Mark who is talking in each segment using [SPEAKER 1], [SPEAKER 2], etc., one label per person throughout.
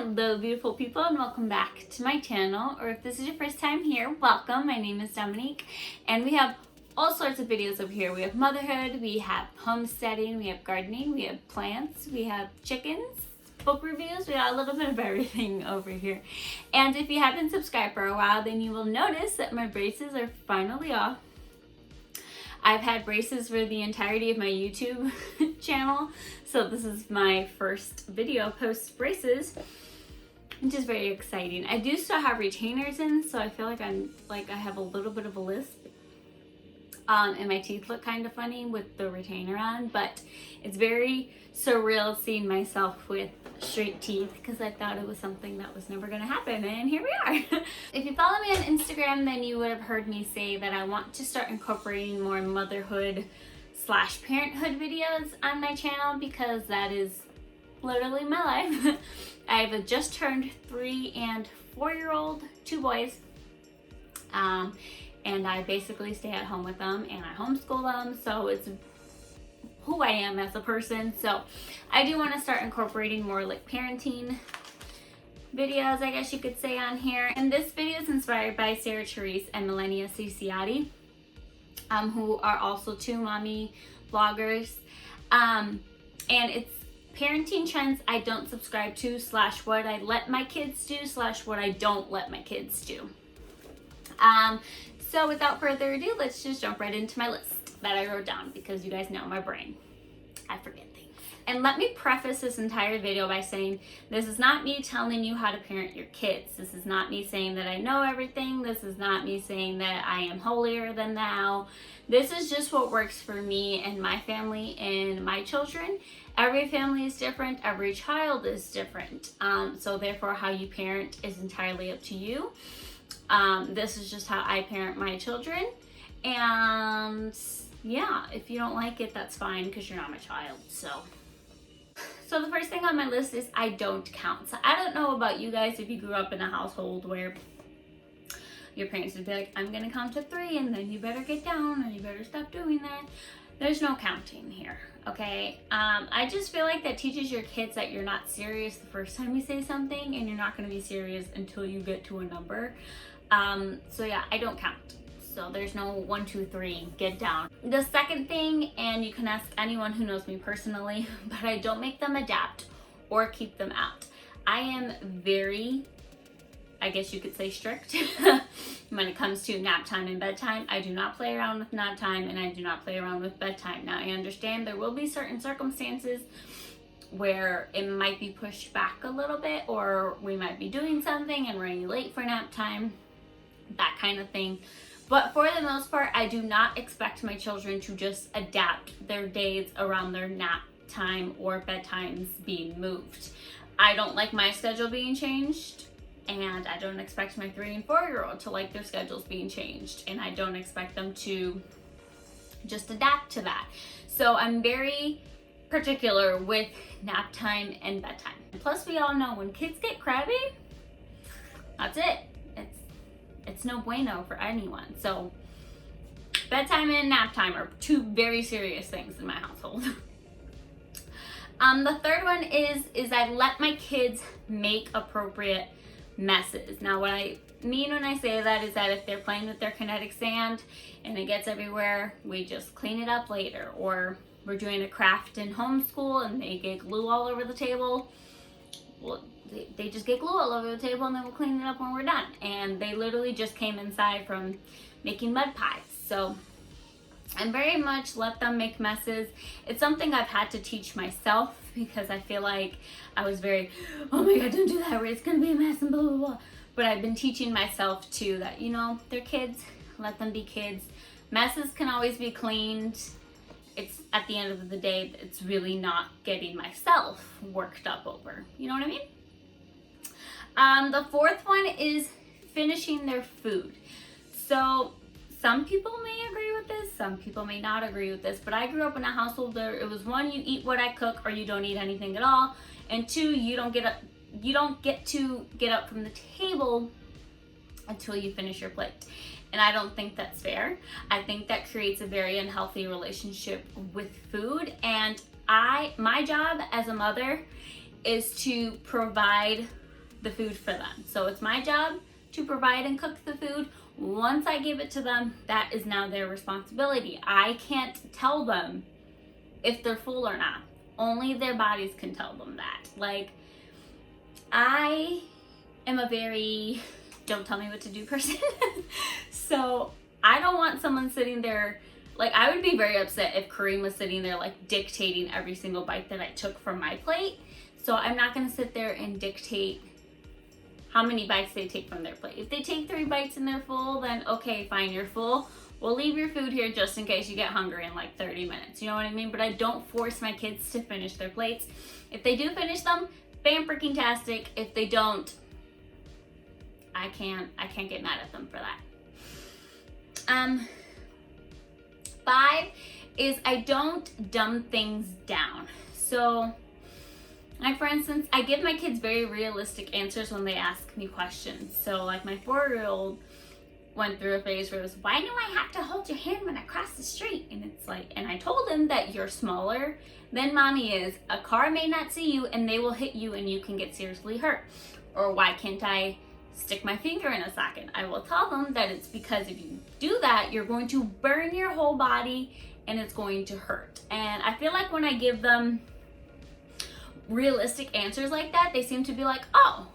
[SPEAKER 1] Hello beautiful people, and welcome back to my channel, or if this is your first time here, welcome. My name is Dominique and we have all sorts of videos over here. We have motherhood, we have homesteading, we have gardening, we have plants, we have chickens, book reviews, we got a little bit of everything over here. And if you haven't subscribed for a while, then you will notice that my braces are finally off. I've had braces for the entirety of my YouTube channel, so this is my first video post braces, which is very exciting. I do still have retainers in, so I feel like I have a little bit of a lisp. And my teeth look kind of funny with the retainer on, but it's very surreal seeing myself with straight teeth because I thought it was something that was never going to happen, and here we are. If you follow me on Instagram, then you would have heard me say that I want to start incorporating more motherhood / parenthood videos on my channel because that is literally my life. I've just turned 3 and 4-year-old, 2 boys. And I basically stay at home with them and I homeschool them, so it's who I am as a person. So I do want to start incorporating more like parenting videos, I guess you could say, on here. And this video is inspired by Sarah Therese and Melania Ciciotti, who are also 2 mommy bloggers. And it's parenting trends I don't subscribe to / what I let my kids do / what I don't let my kids do. So without further ado, let's just jump right into my list that I wrote down because you guys know my brain. I forget things. And let me preface this entire video by saying this is not me telling you how to parent your kids. This is not me saying that I know everything. This is not me saying that I am holier than thou. This is just what works for me and my family and my children. Every family is different. Every child is different. So therefore, how you parent is entirely up to you. This is just how I parent my children, and yeah, if you don't like it, that's fine because you're not my child. So the first thing on my list is I don't count. So I don't know about you guys if you grew up in a household where your parents would be like, I'm gonna count to 3 and then you better get down or you better stop doing that. There's no counting here, okay? I just feel like that teaches your kids that you're not serious the first time you say something, and you're not going to be serious until you get to a number. So yeah, I don't count. So there's no 1, 2, 3, get down. The second thing, and you can ask anyone who knows me personally, but I don't make them adapt or keep them out. I am very, I guess you could say, strict when it comes to nap time and bedtime. I do not play around with nap time and I do not play around with bedtime. Now I understand there will be certain circumstances where it might be pushed back a little bit, or we might be doing something and running late for nap time, that kind of thing. But for the most part, I do not expect my children to just adapt their days around their nap time or bedtimes being moved. I don't like my schedule being changed, and I don't expect my 3 and 4-year-old to like their schedules being changed, and I don't expect them to just adapt to that. So I'm very particular with nap time and bedtime. Plus, we all know when kids get crabby, that's it. It's no bueno for anyone. So bedtime and nap time are 2 very serious things in my household. The third one is I let my kids make appropriate messes. Now what I mean when I say that is that if they're playing with their kinetic sand and it gets everywhere, we just clean it up later. Or we're doing a craft in homeschool and they get glue all over the table. Well, they just get glue all over the table and then we'll clean it up when we're done. And they literally just came inside from making mud pies. So I very much let them make messes. It's something I've had to teach myself because I feel like I was very, oh my God, don't do that, it's gonna be a mess and blah, blah, blah. But I've been teaching myself too that, you know, they're kids, let them be kids. Messes can always be cleaned. It's at the end of the day, it's really not getting myself worked up over. You know what I mean? The fourth one is finishing their food. So some people may agree with this, some people may not agree with this, but I grew up in a household where it was 1, you eat what I cook or you don't eat anything at all, and 2, you don't get to get up from the table until you finish your plate. And I don't think that's fair. I think that creates a very unhealthy relationship with food, and my job as a mother is to provide the food for them. So it's my job to provide and cook the food. Once I give it to them, that is now their responsibility. I can't tell them if they're full or not. Only their bodies can tell them that. Like, I am a very don't tell me what to do person. So I don't want someone sitting there, like, I would be very upset if Kareem was sitting there like dictating every single bite that I took from my plate. So I'm not gonna sit there and dictate how many bites they take from their plate. If they take 3 bites and they're full, then okay, fine, you're full. We'll leave your food here just in case you get hungry in like 30 minutes. You know what I mean? But I don't force my kids to finish their plates. If they do finish them, fan-freaking-tastic. If they don't, I can't get mad at them for that. 5 is I don't dumb things down. So, like, for instance, I give my kids very realistic answers when they ask me questions. So, like, my 4-year-old went through a phase where it was, why do I have to hold your hand when I cross the street? And it's like, and I told him that you're smaller than mommy is. A car may not see you and they will hit you and you can get seriously hurt. Or why can't I stick my finger in a socket? I will tell them that it's because if you do that, you're going to burn your whole body and it's going to hurt. And I feel like when I give them realistic answers like that, they seem to be like, oh,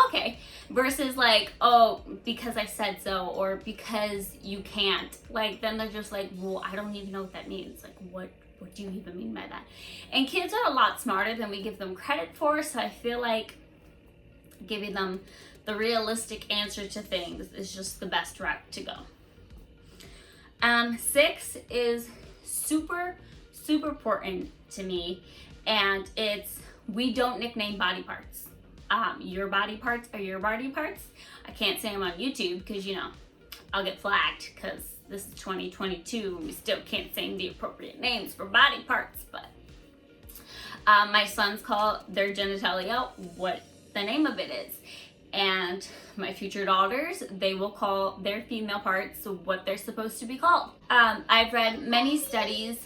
[SPEAKER 1] okay, versus like, oh, because I said so, or because you can't. Like, then they're just like, well, I don't even know what that means. Like, what do you even mean by that? And kids are a lot smarter than we give them credit for, so I feel like giving them the realistic answer to things is just the best route to go. 6 is super important to me, and it's, we don't nickname body parts. Your body parts are your body parts. I can't say them on YouTube because, you know, I'll get flagged because this is 2022 and we still can't say the appropriate names for body parts. But my sons call their genitalia what the name of it is. And my future daughters, they will call their female parts what they're supposed to be called. I've read many studies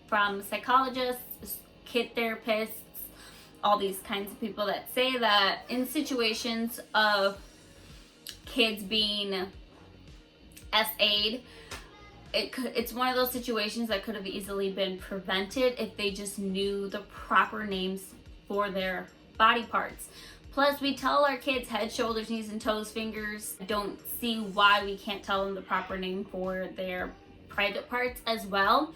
[SPEAKER 1] from psychologists, kid therapists, all these kinds of people that say that in situations of kids being SA'd, it's one of those situations that could have easily been prevented if they just knew the proper names for their body parts. Plus, we tell our kids head, shoulders, knees, and toes, fingers. I don't see why we can't tell them the proper name for their private parts as well.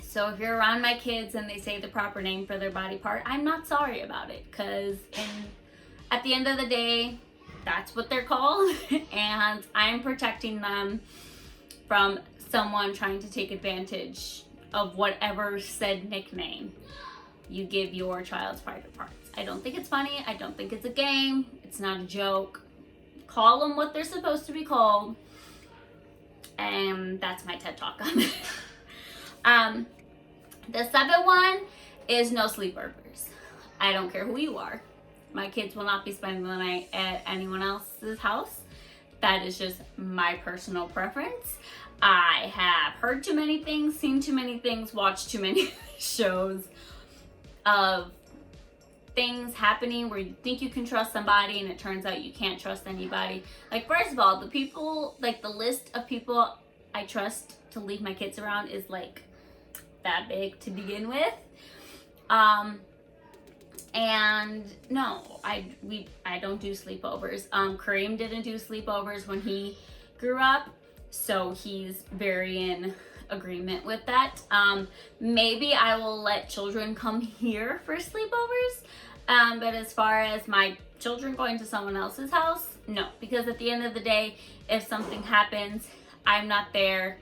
[SPEAKER 1] So if you're around my kids and they say the proper name for their body part, I'm not sorry about it, because at the end of the day, that's what they're called, and I'm protecting them from someone trying to take advantage of whatever said nickname you give your child's private parts. I don't think it's funny. I don't think it's a game. It's not a joke. Call them what they're supposed to be called, and that's my TED Talk on it. The 7th one is no sleepovers. I don't care who you are. My kids will not be spending the night at anyone else's house. That is just my personal preference. I have heard too many things, seen too many things, watched too many shows of things happening where you think you can trust somebody and it turns out you can't trust anybody. Like, first of all, the people, like the list of people I trust to leave my kids around is like that big to begin with. And no, I don't do sleepovers. Kareem didn't do sleepovers when he grew up, so he's very in agreement with that. Maybe I will let children come here for sleepovers, but as far as my children going to someone else's house, no, because at the end of the day, if something happens, I'm not there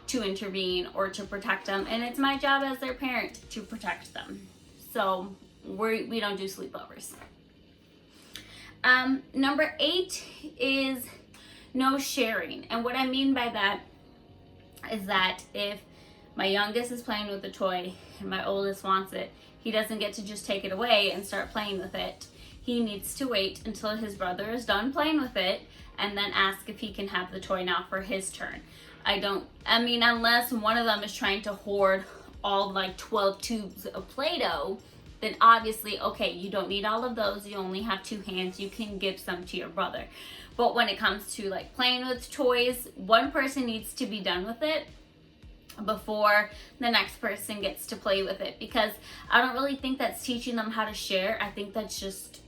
[SPEAKER 1] to intervene or to protect them, and it's my job as their parent to protect them. So we don't do sleepovers. Number 8 is no sharing, and what I mean by that is that if my youngest is playing with a toy and my oldest wants it, he doesn't get to just take it away and start playing with it. He needs to wait until his brother is done playing with it and then ask if he can have the toy now for his turn. Unless one of them is trying to hoard all like 12 tubes of Play-Doh, then obviously, okay, you don't need all of those. You only have 2 hands. You can give some to your brother. But when it comes to like playing with toys, one person needs to be done with it before the next person gets to play with it, because I don't really think that's teaching them how to share. I think that's just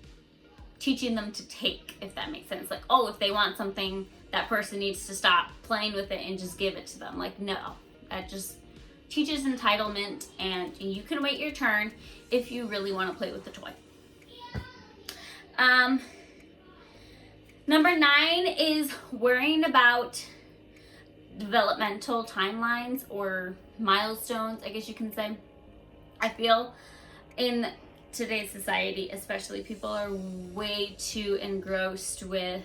[SPEAKER 1] teaching them to take, if that makes sense. Like, oh, if they want something, that person needs to stop playing with it and just give it to them. Like, no, that just teaches entitlement, and you can wait your turn if you really want to play with the toy. Number 9 is worrying about developmental timelines or milestones, I guess you can say. I feel in today's society, especially, people are way too engrossed with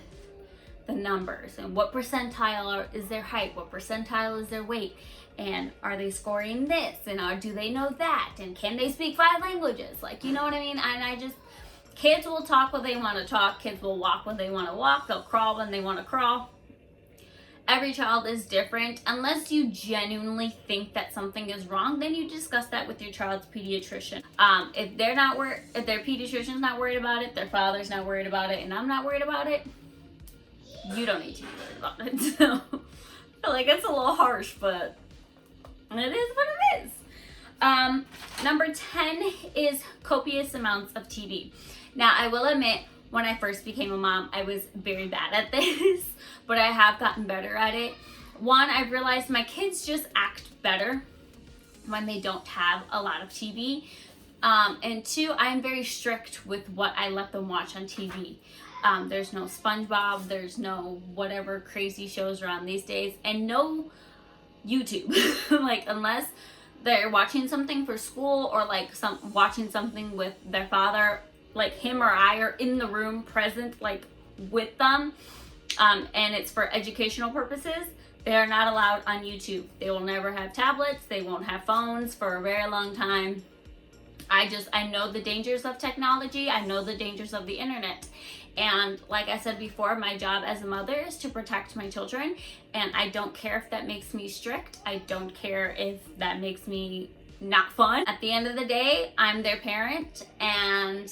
[SPEAKER 1] the numbers and what percentile is their height, what percentile is their weight, and are they scoring this, and do they know that, and can they speak 5 languages, like, you know what I mean? And kids will talk when they want to talk, kids will walk when they want to walk, they'll crawl when they want to crawl. Every child is different. Unless you genuinely think that something is wrong, then you discuss that with your child's pediatrician. If their pediatrician's not worried about it, their father's not worried about it, and I'm not worried about it, you don't need to be worried about it. So, I feel like it's a little harsh, but it is what it is. Number 10 is copious amounts of TV. Now, I will admit, when I first became a mom, I was very bad at this, but I have gotten better at it. One, I've realized my kids just act better when they don't have a lot of TV. And 2, I'm very strict with what I let them watch on TV. There's no SpongeBob, there's no whatever crazy shows are on these days, and no YouTube. Like, unless they're watching something for school, or like watching something with their father, like him or I are in the room present, like with them, and it's for educational purposes, they are not allowed on YouTube. They will never have tablets, they won't have phones for a very long time. I know the dangers of technology, I know the dangers of the internet. And like I said before, my job as a mother is to protect my children, and I don't care if that makes me strict. I don't care if that makes me not fun. At the end of the day, I'm their parent, and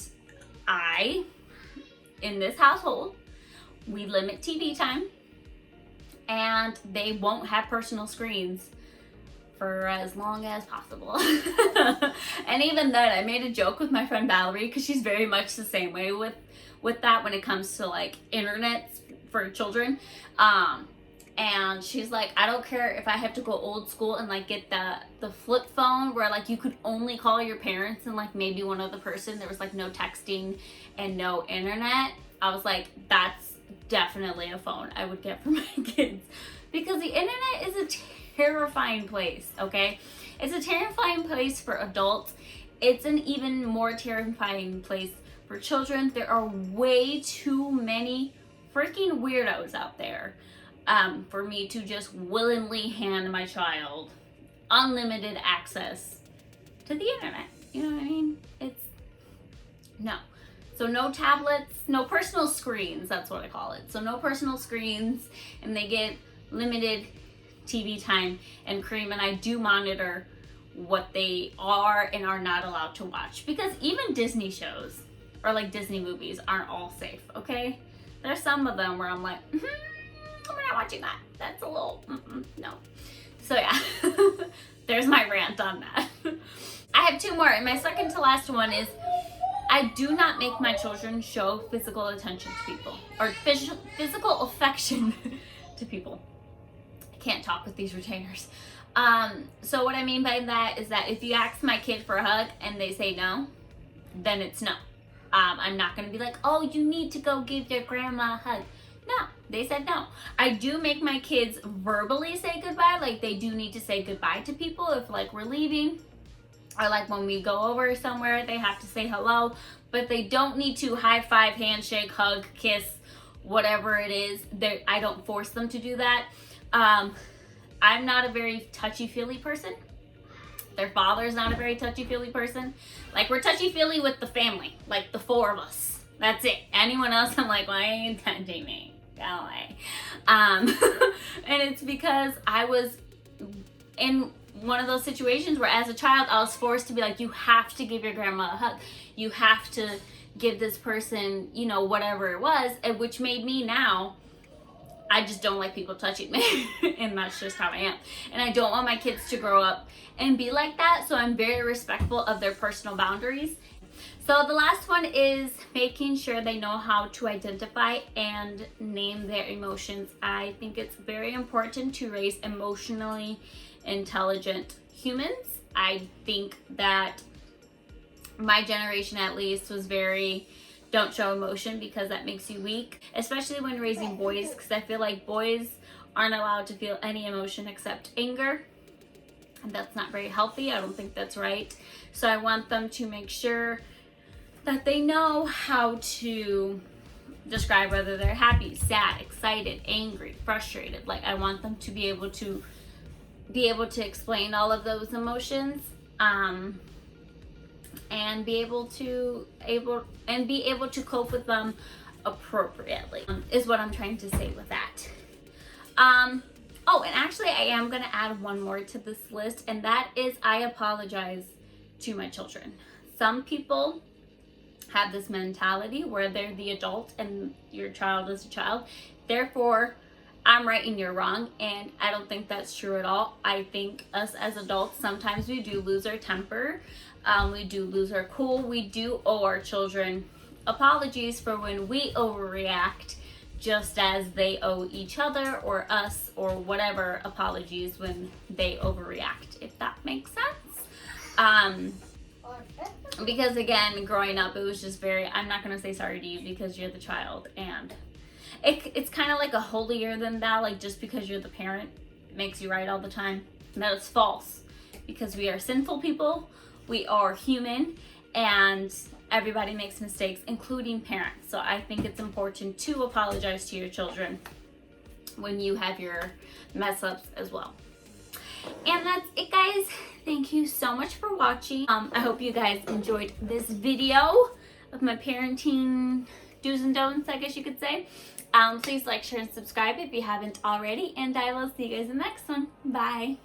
[SPEAKER 1] in this household, we limit TV time, and they won't have personal screens for as long as possible. And even then, I made a joke with my friend Valerie, because she's very much the same way with that when it comes to like internet for children. And she's like, I don't care if I have to go old school and like get the flip phone where like you could only call your parents and like maybe one other person. There was like no texting and no internet. I was like, that's definitely a phone I would get for my kids, because the internet is a terrifying place, okay? It's a terrifying place for adults. It's an even more terrifying place for children. There are way too many freaking weirdos out there for me to just willingly hand my child unlimited access to the internet. You know what I mean? No. So no tablets, no personal screens, that's what I call it. So no personal screens, and they get limited TV time. And Kareem and I do monitor what they are and are not allowed to watch, because even Disney shows or like Disney movies aren't all safe, okay? There's some of them where I'm like, we're not watching that. That's a little, no. So yeah, there's my rant on that. I have 2 more, and my second to last one is, I do not make my children show physical attention to people, or physical affection to people. I can't talk with these retainers. So what I mean by that is that if you ask my kid for a hug and they say no, then it's no. I'm not going to be like, oh, you need to go give your grandma a hug. No, they said no. I do make my kids verbally say goodbye. Like, they do need to say goodbye to people if like we're leaving, or like when we go over somewhere, they have to say hello, but they don't need to high five, handshake, hug, kiss, whatever it is. I don't force them to do that. I'm not a very touchy-feely person. Their father's not a very touchy-feely person. Like, we're touchy-feely with the family, like the 4 of us. That's it. Anyone else, I'm like, why are you touching me? Go away. And it's because I was in one of those situations where as a child I was forced to be like, you have to give your grandma a hug, you have to give this person, you know, whatever it was, and which made me now, I just don't like people touching me and that's just how I am. And I don't want my kids to grow up and be like that, so I'm very respectful of their personal boundaries. So the last one is making sure they know how to identify and name their emotions. I think it's very important to raise emotionally intelligent humans. I think that my generation at least was very, don't show emotion because that makes you weak, especially when raising boys, because I feel like boys aren't allowed to feel any emotion except anger. And that's not very healthy. I don't think that's right. So I want them to make sure that they know how to describe whether they're happy, sad, excited, angry, frustrated. Like, I want them to be able to explain all of those emotions, and be able to cope with them appropriately, is what I'm trying to say with that. Oh, and actually I am gonna add one more to this list, and that is I apologize to my children. Some people have this mentality where they're the adult and your child is a child, therefore I'm right and you're wrong, and I don't think that's true at all. I think us as adults, sometimes we do lose our temper, we do lose our cool, we do owe our children apologies for when we overreact, just as they owe each other or us or whatever apologies when they overreact, if that makes sense. Because again, growing up, it was just very, I'm not going to say sorry to you because you're the child, and it's kind of like a holier than thou, like just because you're the parent makes you right all the time. And that is false, because we are sinful people, we are human, and everybody makes mistakes, including parents. So I think it's important to apologize to your children when you have your mess ups as well. And that's it, guys. Thank you so much for watching. I hope you guys enjoyed this video of my parenting do's and don'ts, I guess you could say. Please like, share, and subscribe if you haven't already, and I will see you guys in the next one. Bye.